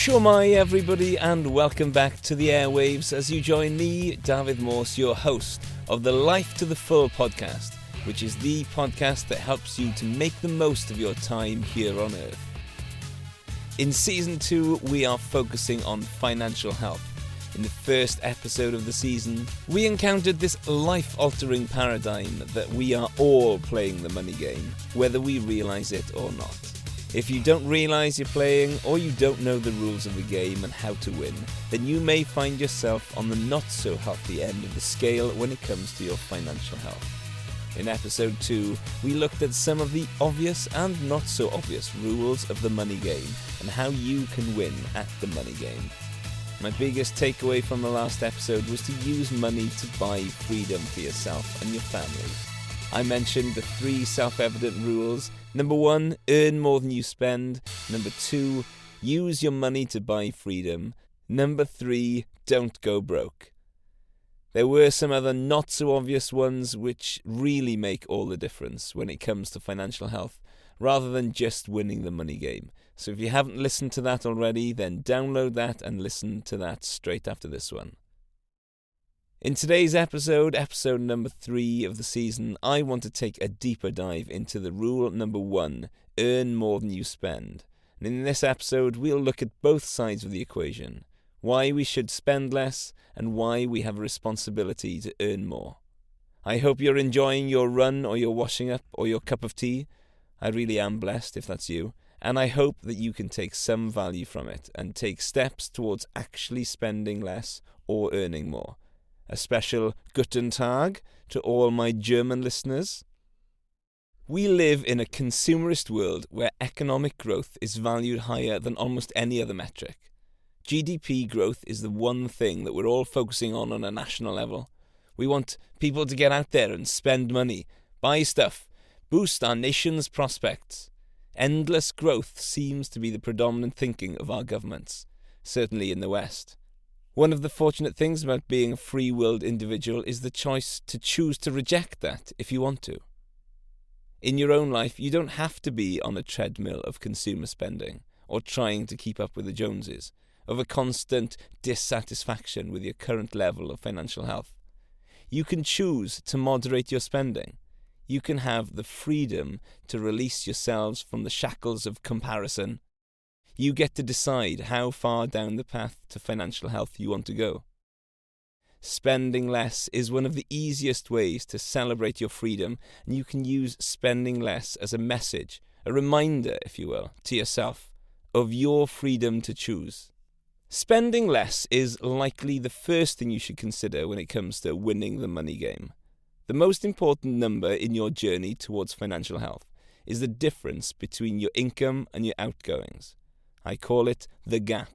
Shomai everybody, and welcome back to the airwaves as you join me, David Morse, your host of the Life to the Full podcast, which is the podcast that helps you to make the most of your time here on Earth. In Season 2, we are focusing on financial health. In the first episode of the season, we encountered this life-altering paradigm that we are all playing the money game, whether we realise it or not. If you don't realise you're playing, or you don't know the rules of the game and how to win, then you may find yourself on the not-so-healthy end of the scale when it comes to your financial health. In episode 2, we looked at some of the obvious and not-so-obvious rules of the money game and how you can win at the money game. My biggest takeaway from the last episode was to use money to buy freedom for yourself and your family. I mentioned the 3 self-evident rules. Number 1, earn more than you spend. Number 2, use your money to buy freedom. Number 3, don't go broke. There were some other not-so-obvious ones which really make all the difference when it comes to financial health, rather than just winning the money game. So if you haven't listened to that already, then download that and listen to that straight after this one. In today's episode number 3 of the season, I want to take a deeper dive into the rule number 1, earn more than you spend. And in this episode, we'll look at both sides of the equation, why we should spend less and why we have a responsibility to earn more. I hope you're enjoying your run or your washing up or your cup of tea. I really am blessed if that's you. And I hope that you can take some value from it and take steps towards actually spending less or earning more. A special Guten Tag to all my German listeners. We live in a consumerist world where economic growth is valued higher than almost any other metric. GDP growth is the one thing that we're all focusing on a national level. We want people to get out there and spend money, buy stuff, boost our nation's prospects. Endless growth seems to be the predominant thinking of our governments, certainly in the West. One of the fortunate things about being a free-willed individual is the choice to choose to reject that if you want to. In your own life, you don't have to be on a treadmill of consumer spending or trying to keep up with the Joneses, of a constant dissatisfaction with your current level of financial health. You can choose to moderate your spending. You can have the freedom to release yourselves from the shackles of comparison. You get to decide how far down the path to financial health you want to go. Spending less is one of the easiest ways to celebrate your freedom, and you can use spending less as a message, a reminder, if you will, to yourself of your freedom to choose. Spending less is likely the first thing you should consider when it comes to winning the money game. The most important number in your journey towards financial health is the difference between your income and your outgoings. I call it the gap.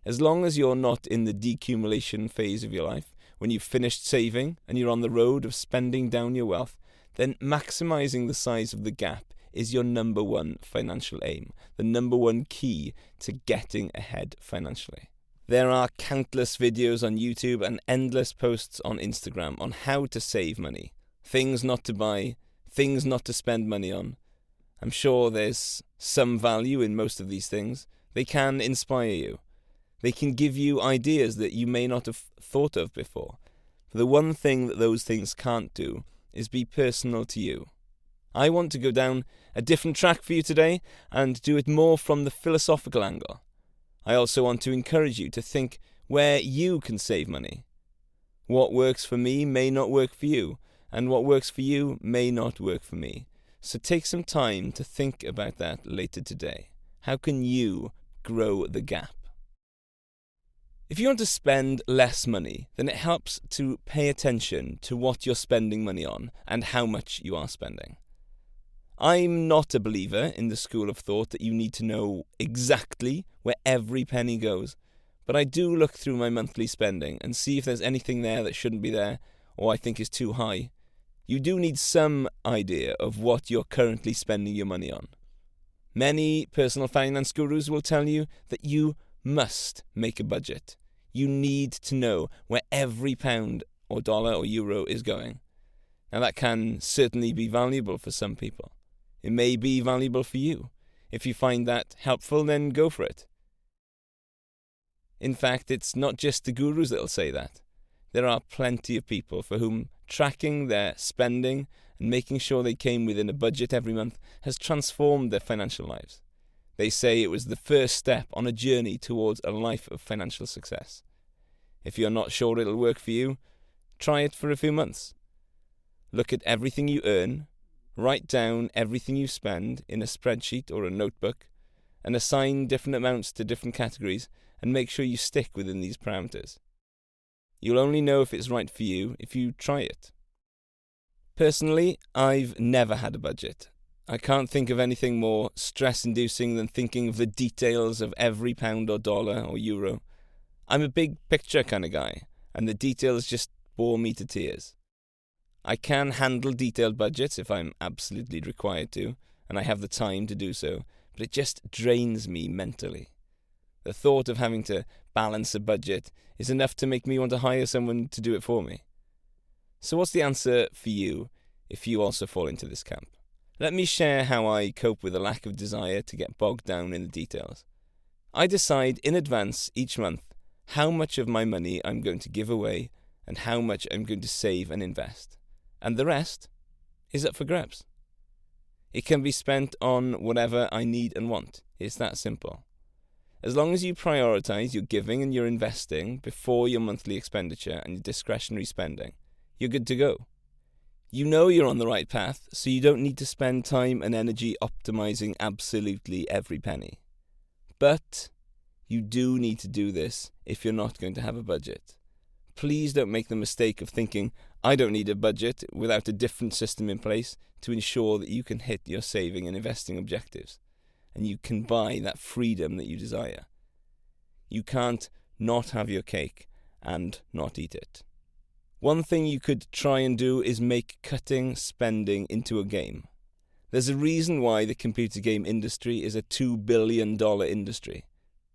As long as you're not in the decumulation phase of your life, when you've finished saving and you're on the road of spending down your wealth, then maximizing the size of the gap is your number 1 financial aim, the number 1 key to getting ahead financially. There are countless videos on YouTube and endless posts on Instagram on how to save money, things not to buy, things not to spend money on. I'm sure there's some value in most of these things. They can inspire you. They can give you ideas that you may not have thought of before. But the one thing that those things can't do is be personal to you. I want to go down a different track for you today and do it more from the philosophical angle. I also want to encourage you to think where you can save money. What works for me may not work for you, and what works for you may not work for me. So take some time to think about that later today. How can you grow the gap? If you want to spend less money, then it helps to pay attention to what you're spending money on and how much you are spending. I'm not a believer in the school of thought that you need to know exactly where every penny goes, but I do look through my monthly spending and see if there's anything there that shouldn't be there or I think is too high. You do need some idea of what you're currently spending your money on. Many personal finance gurus will tell you that you must make a budget. You need to know where every pound or dollar or euro is going. Now that can certainly be valuable for some people. It may be valuable for you. If you find that helpful, then go for it. In fact, it's not just the gurus that'll say that. There are plenty of people for whom tracking their spending and making sure they came within a budget every month has transformed their financial lives. They say it was the first step on a journey towards a life of financial success. If you're not sure it'll work for you, try it for a few months. Look at everything you earn, write down everything you spend in a spreadsheet or a notebook, and assign different amounts to different categories, and make sure you stick within these parameters. You'll only know if it's right for you if you try it. Personally, I've never had a budget. I can't think of anything more stress-inducing than thinking of the details of every pound or dollar or euro. I'm a big picture kind of guy, and the details just bore me to tears. I can handle detailed budgets if I'm absolutely required to, and I have the time to do so, but it just drains me mentally. The thought of having to balance a budget is enough to make me want to hire someone to do it for me. So what's the answer for you if you also fall into this camp? Let me share how I cope with a lack of desire to get bogged down in the details. I decide in advance each month how much of my money I'm going to give away and how much I'm going to save and invest. And the rest is up for grabs. It can be spent on whatever I need and want. It's that simple. As long as you prioritize your giving and your investing before your monthly expenditure and your discretionary spending, you're good to go. You know you're on the right path, so you don't need to spend time and energy optimizing absolutely every penny. But you do need to do this if you're not going to have a budget. Please don't make the mistake of thinking, I don't need a budget without a different system in place to ensure that you can hit your saving and investing objectives, and you can buy that freedom that you desire. You can't not have your cake and not eat it. One thing you could try and do is make cutting spending into a game. There's a reason why the computer game industry is a $2 billion industry.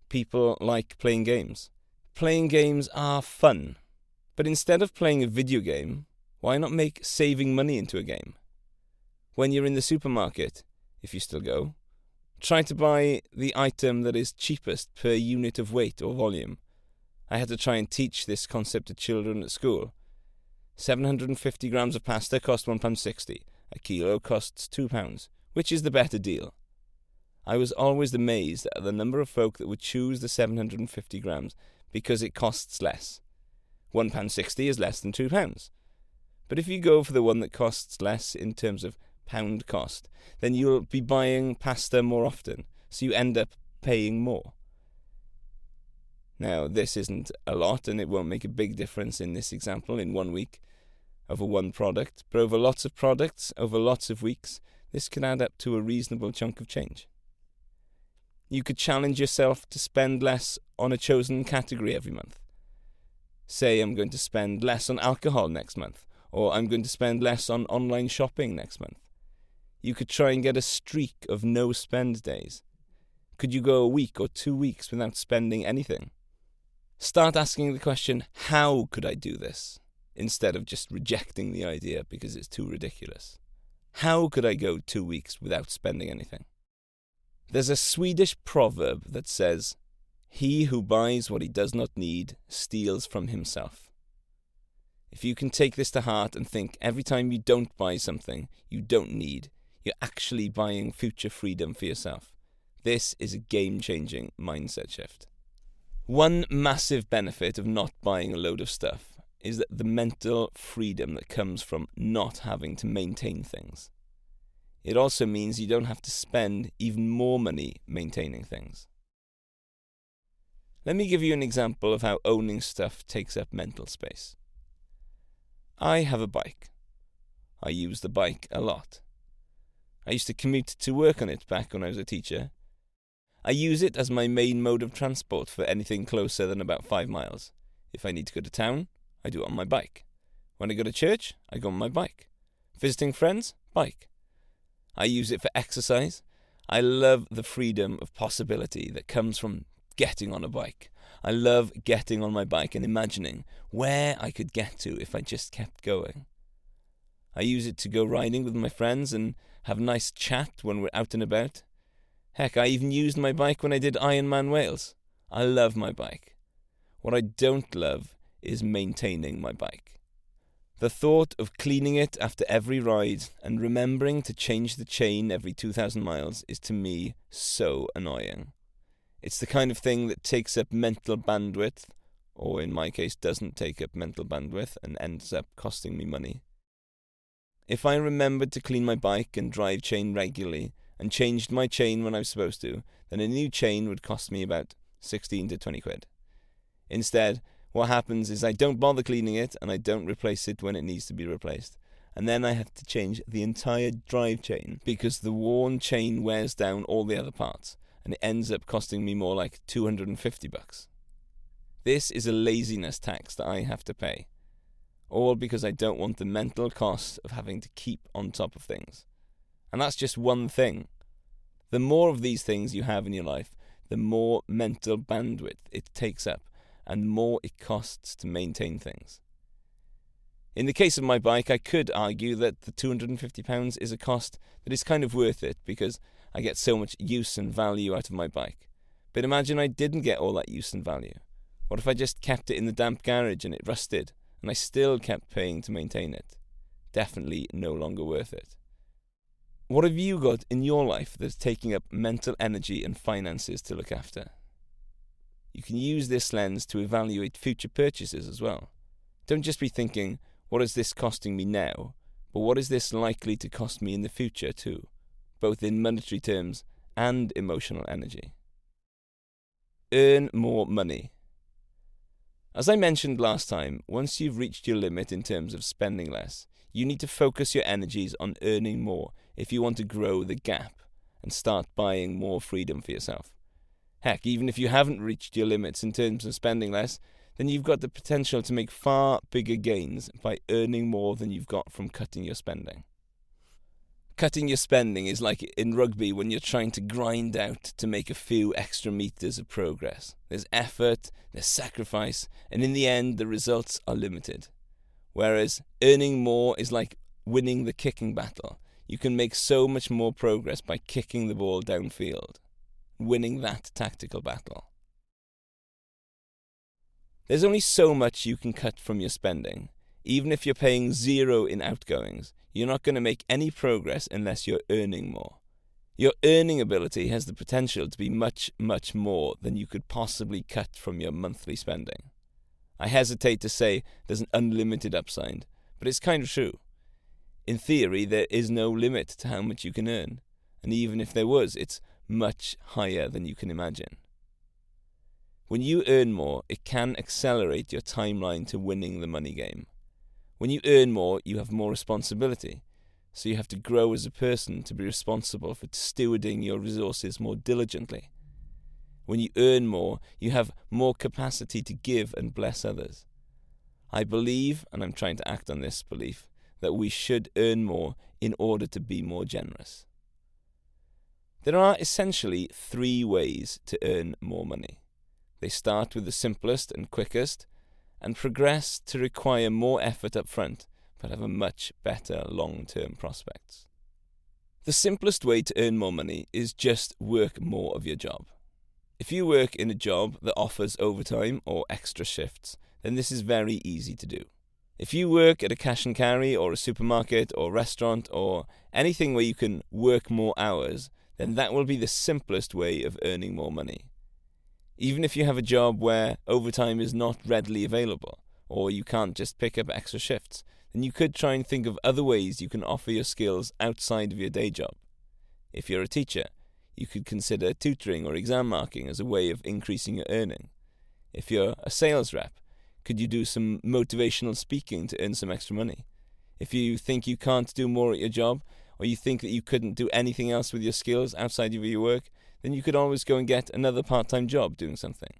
People like playing games. Playing games are fun. But instead of playing a video game, why not make saving money into a game? When you're in the supermarket, if you still go, try to buy the item that is cheapest per unit of weight or volume. I had to try and teach this concept to children at school. 750 grams of pasta cost £1.60. A kilo costs £2. Which is the better deal? I was always amazed at the number of folk that would choose the 750 grams because it costs less. £1.60 is less than £2. But if you go for the one that costs less in terms of pound cost, then you'll be buying pasta more often, so you end up paying more. Now, this isn't a lot, and it won't make a big difference in this example in 1 week over one product, but over lots of products, over lots of weeks, this can add up to a reasonable chunk of change. You could challenge yourself to spend less on a chosen category every month. Say I'm going to spend less on alcohol next month, or I'm going to spend less on online shopping next month. You could try and get a streak of no-spend days. Could you go a week or 2 weeks without spending anything? Start asking the question, how could I do this? Instead of just rejecting the idea because it's too ridiculous. How could I go 2 weeks without spending anything? There's a Swedish proverb that says, "He who buys what he does not need steals from himself." If you can take this to heart and think every time you don't buy something you don't need, you're actually buying future freedom for yourself. This is a game-changing mindset shift. One massive benefit of not buying a load of stuff is that the mental freedom that comes from not having to maintain things. It also means you don't have to spend even more money maintaining things. Let me give you an example of how owning stuff takes up mental space. I have a bike. I use the bike a lot. I used to commute to work on it back when I was a teacher. I use it as my main mode of transport for anything closer than about 5 miles. If I need to go to town, I do it on my bike. When I go to church, I go on my bike. Visiting friends, bike. I use it for exercise. I love the freedom of possibility that comes from getting on a bike. I love getting on my bike and imagining where I could get to if I just kept going. I use it to go riding with my friends and have a nice chat when we're out and about. Heck, I even used my bike when I did Ironman Wales. I love my bike. What I don't love is maintaining my bike. The thought of cleaning it after every ride and remembering to change the chain every 2,000 miles is to me so annoying. It's the kind of thing that takes up mental bandwidth, or in my case doesn't take up mental bandwidth and ends up costing me money. If I remembered to clean my bike and drive chain regularly and changed my chain when I was supposed to, then a new chain would cost me about 16 to 20 quid. Instead, what happens is I don't bother cleaning it and I don't replace it when it needs to be replaced. And then I have to change the entire drive chain because the worn chain wears down all the other parts and it ends up costing me more like $250. This is a laziness tax that I have to pay. All because I don't want the mental cost of having to keep on top of things. And that's just one thing. The more of these things you have in your life, the more mental bandwidth it takes up and more it costs to maintain things. In the case of my bike, I could argue that the £250 is a cost that is kind of worth it because I get so much use and value out of my bike. But imagine I didn't get all that use and value. What if I just kept it in the damp garage and it rusted and I still kept paying to maintain it? Definitely no longer worth it. What have you got in your life that's taking up mental energy and finances to look after? You can use this lens to evaluate future purchases as well. Don't just be thinking, what is this costing me now? But what is this likely to cost me in the future too? Both in monetary terms and emotional energy. Earn more money. As I mentioned last time, once you've reached your limit in terms of spending less, you need to focus your energies on earning more if you want to grow the gap and start buying more freedom for yourself. Heck, even if you haven't reached your limits in terms of spending less, then you've got the potential to make far bigger gains by earning more than you've got from cutting your spending. Cutting your spending is like in rugby when you're trying to grind out to make a few extra meters of progress. There's effort, there's sacrifice, and in the end the results are limited. Whereas earning more is like winning the kicking battle. You can make so much more progress by kicking the ball downfield, winning that tactical battle. There's only so much you can cut from your spending. Even if you're paying zero in outgoings, you're not going to make any progress unless you're earning more. Your earning ability has the potential to be much, much more than you could possibly cut from your monthly spending. I hesitate to say there's an unlimited upside, but it's kind of true. In theory, there is no limit to how much you can earn, and even if there was, it's much higher than you can imagine. When you earn more, it can accelerate your timeline to winning the money game. When you earn more, you have more responsibility, so you have to grow as a person to be responsible for stewarding your resources more diligently. When you earn more, you have more capacity to give and bless others. I believe, and I'm trying to act on this belief, that we should earn more in order to be more generous. There are essentially 3 ways to earn more money. They start with the simplest and quickest, and progress to require more effort up front, but have a much better long-term prospects. The simplest way to earn more money is just work more of your job. If you work in a job that offers overtime or extra shifts, then this is very easy to do. If you work at a cash and carry or a supermarket or restaurant or anything where you can work more hours, then that will be the simplest way of earning more money. Even if you have a job where overtime is not readily available, or you can't just pick up extra shifts, then you could try and think of other ways you can offer your skills outside of your day job. If you're a teacher, you could consider tutoring or exam marking as a way of increasing your earning. If you're a sales rep, could you do some motivational speaking to earn some extra money? If you think you can't do more at your job, or you think that you couldn't do anything else with your skills outside of your work, then you could always go and get another part-time job doing something.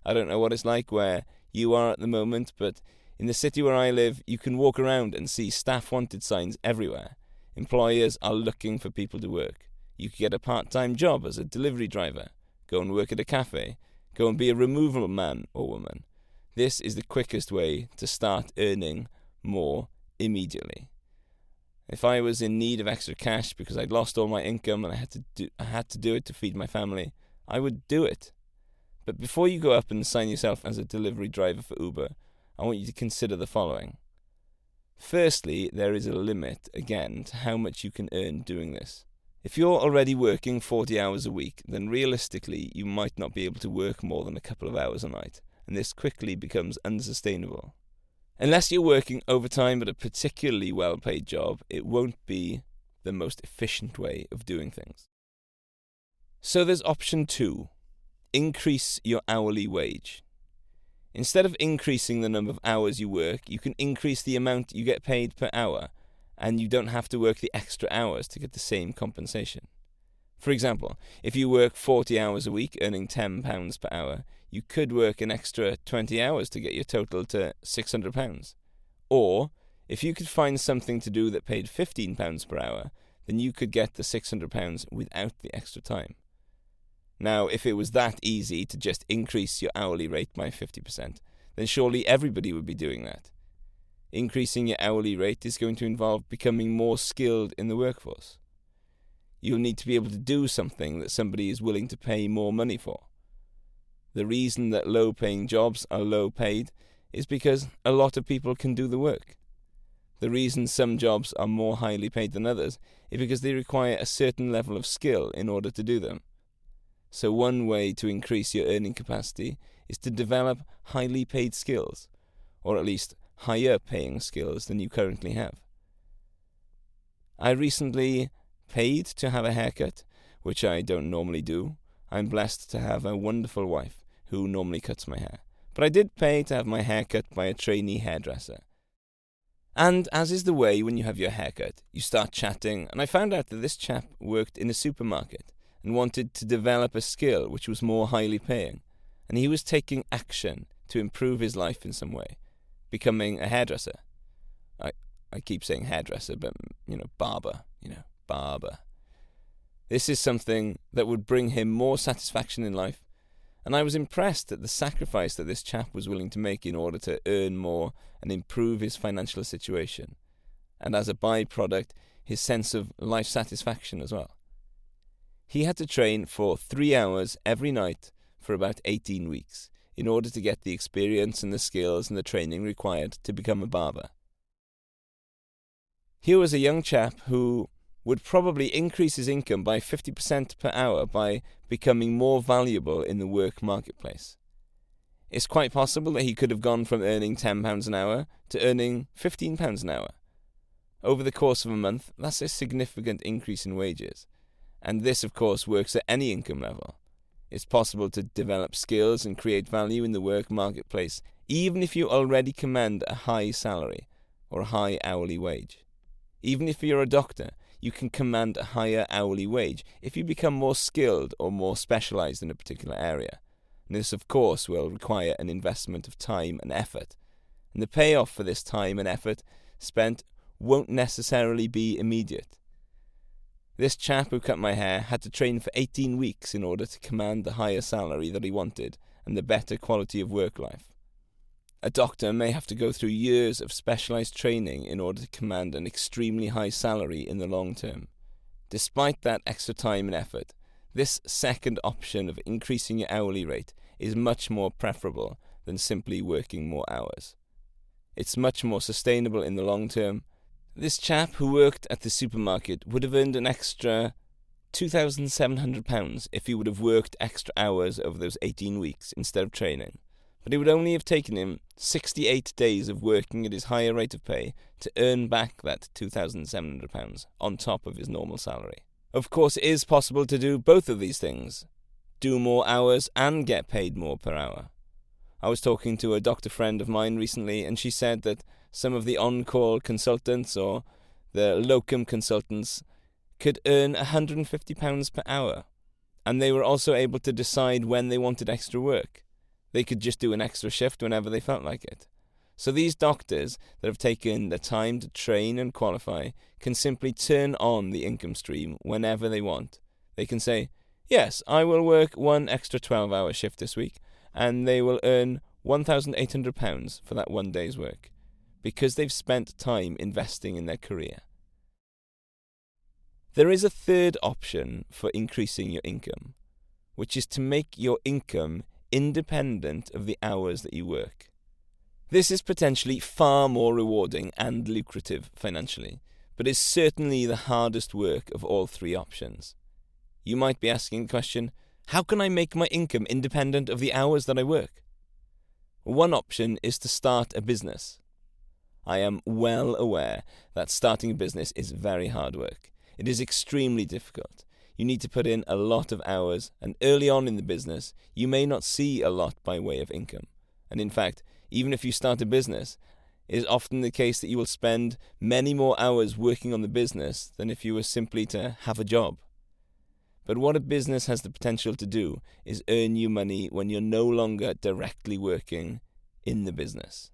I don't know what it's like where you are at the moment, but in the city where I live, you can walk around and see staff wanted signs everywhere. Employers are looking for people to work. You could get a part-time job as a delivery driver, go and work at a cafe, go and be a removal man or woman. This is the quickest way to start earning more immediately. If I was in need of extra cash because I'd lost all my income and I had to do it to feed my family, I would do it. But before you go up and sign yourself as a delivery driver for Uber, I want you to consider the following. Firstly, there is a limit, again, to how much you can earn doing this. If you're already working 40 hours a week, then realistically you might not be able to work more than a couple of hours a night, and this quickly becomes unsustainable. Unless you're working overtime at a particularly well-paid job, it won't be the most efficient way of doing things. So there's option 2. Increase your hourly wage. Instead of increasing the number of hours you work, you can increase the amount you get paid per hour, and you don't have to work the extra hours to get the same compensation. For example, if you work 40 hours a week earning £10 per hour, you could work an extra 20 hours to get your total to £600. Or, if you could find something to do that paid £15 per hour, then you could get the £600 without the extra time. Now, if it was that easy to just increase your hourly rate by 50%, then surely everybody would be doing that. Increasing your hourly rate is going to involve becoming more skilled in the workforce. You'll need to be able to do something that somebody is willing to pay more money for. The reason that low-paying jobs are low-paid is because a lot of people can do the work. The reason some jobs are more highly paid than others is because they require a certain level of skill in order to do them. So one way to increase your earning capacity is to develop highly paid skills, or at least higher paying skills than you currently have. I recently paid to have a haircut, which I don't normally do. I'm blessed to have a wonderful wife who normally cuts my hair. But I did pay to have my hair cut by a trainee hairdresser. And as is the way when you have your haircut, you start chatting, and I found out that this chap worked in a supermarket and wanted to develop a skill which was more highly paying, and he was taking action to improve his life in some way, becoming a hairdresser. I keep saying hairdresser, but, barber, barber. This is something that would bring him more satisfaction in life, and I was impressed at the sacrifice that this chap was willing to make in order to earn more and improve his financial situation, and as a byproduct, his sense of life satisfaction as well. He had to train for 3 hours every night for about 18 weeks in order to get the experience and the skills and the training required to become a barber. Here was a young chap who would probably increase his income by 50% per hour by becoming more valuable in the work marketplace. It's quite possible that he could have gone from earning £10 an hour to earning £15 an hour. Over the course of a month, that's a significant increase in wages. And this, of course, works at any income level. It's possible to develop skills and create value in the work marketplace, even if you already command a high salary or a high hourly wage. Even if you're a doctor, you can command a higher hourly wage if you become more skilled or more specialized in a particular area. And this, of course, will require an investment of time and effort. And the payoff for this time and effort spent won't necessarily be immediate. This chap who cut my hair had to train for 18 weeks in order to command the higher salary that he wanted and the better quality of work life. A doctor may have to go through years of specialized training in order to command an extremely high salary in the long term. Despite that extra time and effort, this second option of increasing your hourly rate is much more preferable than simply working more hours. It's much more sustainable in the long term. This chap who worked at the supermarket would have earned an extra £2,700 if he would have worked extra hours over those 18 weeks instead of training. But it would only have taken him 68 days of working at his higher rate of pay to earn back that £2,700 on top of his normal salary. Of course, it is possible to do both of these things. Do more hours and get paid more per hour. I was talking to a doctor friend of mine recently, and she said that some of the on-call consultants or the locum consultants could earn £150 per hour, and they were also able to decide when they wanted extra work. They could just do an extra shift whenever they felt like it. So these doctors that have taken the time to train and qualify can simply turn on the income stream whenever they want. They can say, yes, I will work one extra 12-hour shift this week, and they will earn £1,800 for that one day's work, because they've spent time investing in their career. There is a third option for increasing your income, which is to make your income independent of the hours that you work. This is potentially far more rewarding and lucrative financially, but is certainly the hardest work of all three options. You might be asking the question, how can I make my income independent of the hours that I work? One option is to start a business. I am well aware that starting a business is very hard work. It is extremely difficult. You need to put in a lot of hours, and early on in the business, you may not see a lot by way of income. And in fact, even if you start a business, it is often the case that you will spend many more hours working on the business than if you were simply to have a job. But what a business has the potential to do is earn you money when you're no longer directly working in the business.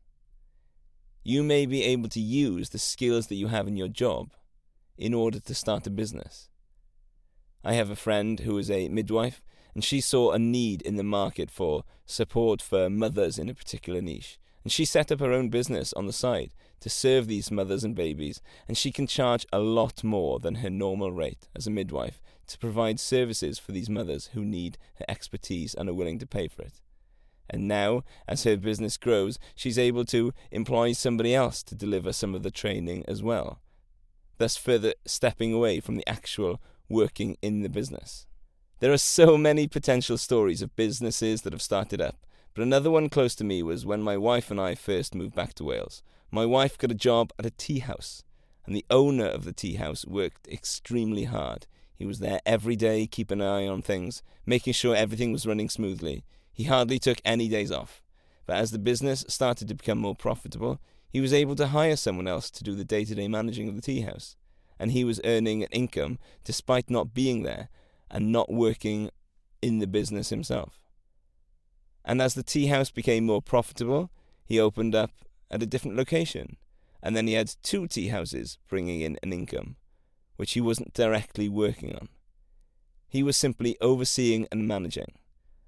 You may be able to use the skills that you have in your job in order to start a business. I have a friend who is a midwife, and she saw a need in the market for support for mothers in a particular niche. And she set up her own business on the side to serve these mothers and babies, and she can charge a lot more than her normal rate as a midwife to provide services for these mothers who need her expertise and are willing to pay for it. And now, as her business grows, she's able to employ somebody else to deliver some of the training as well, thus further stepping away from the actual working in the business. There are so many potential stories of businesses that have started up, but another one close to me was when my wife and I first moved back to Wales. My wife got a job at a tea house, and the owner of the tea house worked extremely hard. He was there every day, keeping an eye on things, making sure everything was running smoothly. He hardly took any days off. But as the business started to become more profitable, he was able to hire someone else to do the day-to-day managing of the tea house. And he was earning an income despite not being there and not working in the business himself. And as the tea house became more profitable, he opened up at a different location. And then he had 2 tea houses bringing in an income, which he wasn't directly working on. He was simply overseeing and managing.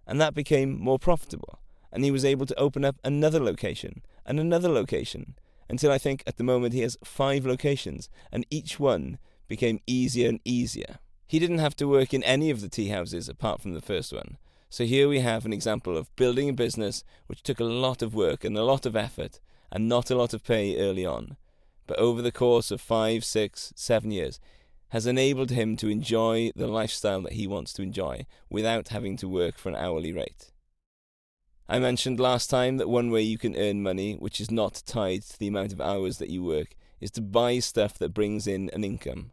And that became more profitable. And he was able to open up another location and another location, until I think at the moment he has 5 locations, and each one became easier and easier. He didn't have to work in any of the tea houses apart from the first one. So here we have an example of building a business which took a lot of work and a lot of effort and not a lot of pay early on, but over the course of 5, 6, 7 years has enabled him to enjoy the lifestyle that he wants to enjoy without having to work for an hourly rate. I mentioned last time that one way you can earn money, which is not tied to the amount of hours that you work, is to buy stuff that brings in an income.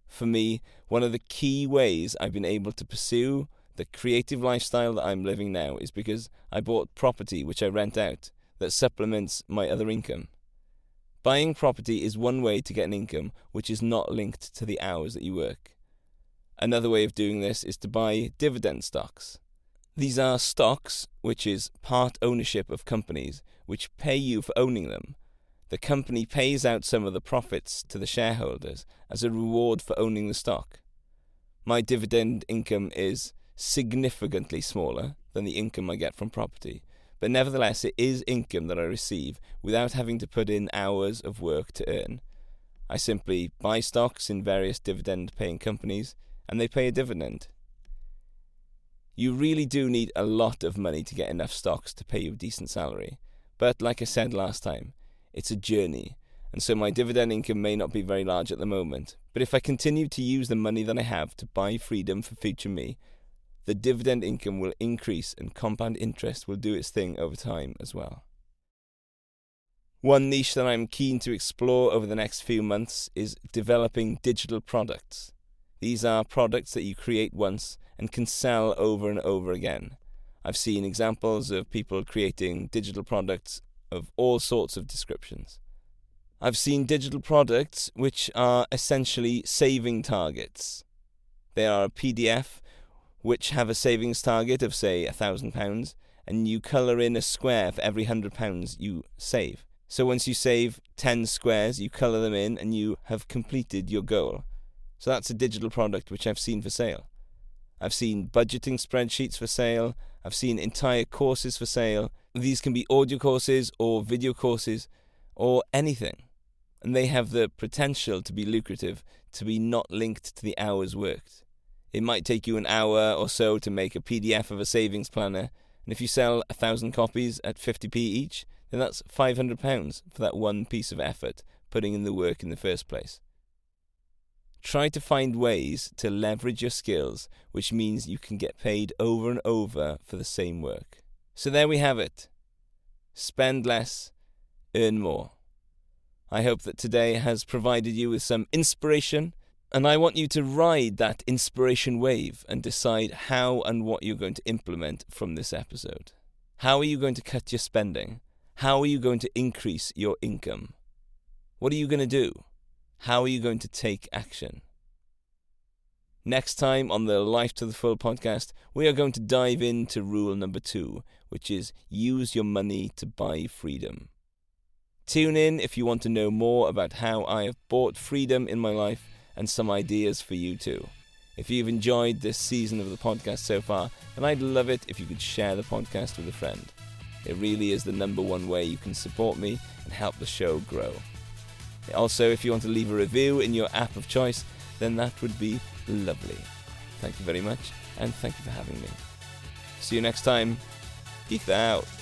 For me, one of the key ways I've been able to pursue the creative lifestyle that I'm living now is because I bought property which I rent out that supplements my other income. Buying property is one way to get an income which is not linked to the hours that you work. Another way of doing this is to buy dividend stocks. These are stocks which is part ownership of companies which pay you for owning them. The company pays out some of the profits to the shareholders as a reward for owning the stock. My dividend income is significantly smaller than the income I get from property, but nevertheless it is income that I receive without having to put in hours of work to earn. I simply buy stocks in various dividend-paying companies, and they pay a dividend. You really do need a lot of money to get enough stocks to pay you a decent salary, but like I said last time, it's a journey, and so my dividend income may not be very large at the moment, but if I continue to use the money that I have to buy freedom for future me, the dividend income will increase and compound interest will do its thing over time as well. One niche that I'm keen to explore over the next few months is developing digital products. These are products that you create once and can sell over and over again. I've seen examples of people creating digital products of all sorts of descriptions. I've seen digital products which are essentially saving targets. They are a PDF which have a savings target of, say, £1,000, and you colour in a square for every £100 you save. So once you save 10 squares, you colour them in and you have completed your goal. So that's a digital product which I've seen for sale. I've seen budgeting spreadsheets for sale. I've seen entire courses for sale. These can be audio courses or video courses or anything. And they have the potential to be lucrative, to be not linked to the hours worked. It might take you an hour or so to make a PDF of a savings planner, And if you sell 1,000 copies at 50p each, then that's £500 for that one piece of effort, putting in the work in the first place. Try to find ways to leverage your skills, which means you can get paid over and over for the same work. So there we have it. Spend less, earn more. I hope that today has provided you with some inspiration, and I want you to ride that inspiration wave and decide how and what you're going to implement from this episode. How are you going to cut your spending? How are you going to increase your income? What are you going to do? How are you going to take action? Next time on the Life to the Full podcast, we are going to dive into rule number 2, which is use your money to buy freedom. Tune in if you want to know more about how I have bought freedom in my life and some ideas for you too. If you've enjoyed this season of the podcast so far, then I'd love it if you could share the podcast with a friend. It really is the number one way you can support me and help the show grow. Also, if you want to leave a review in your app of choice, then that would be lovely. Thank you very much, and thank you for having me. See you next time. Peace out.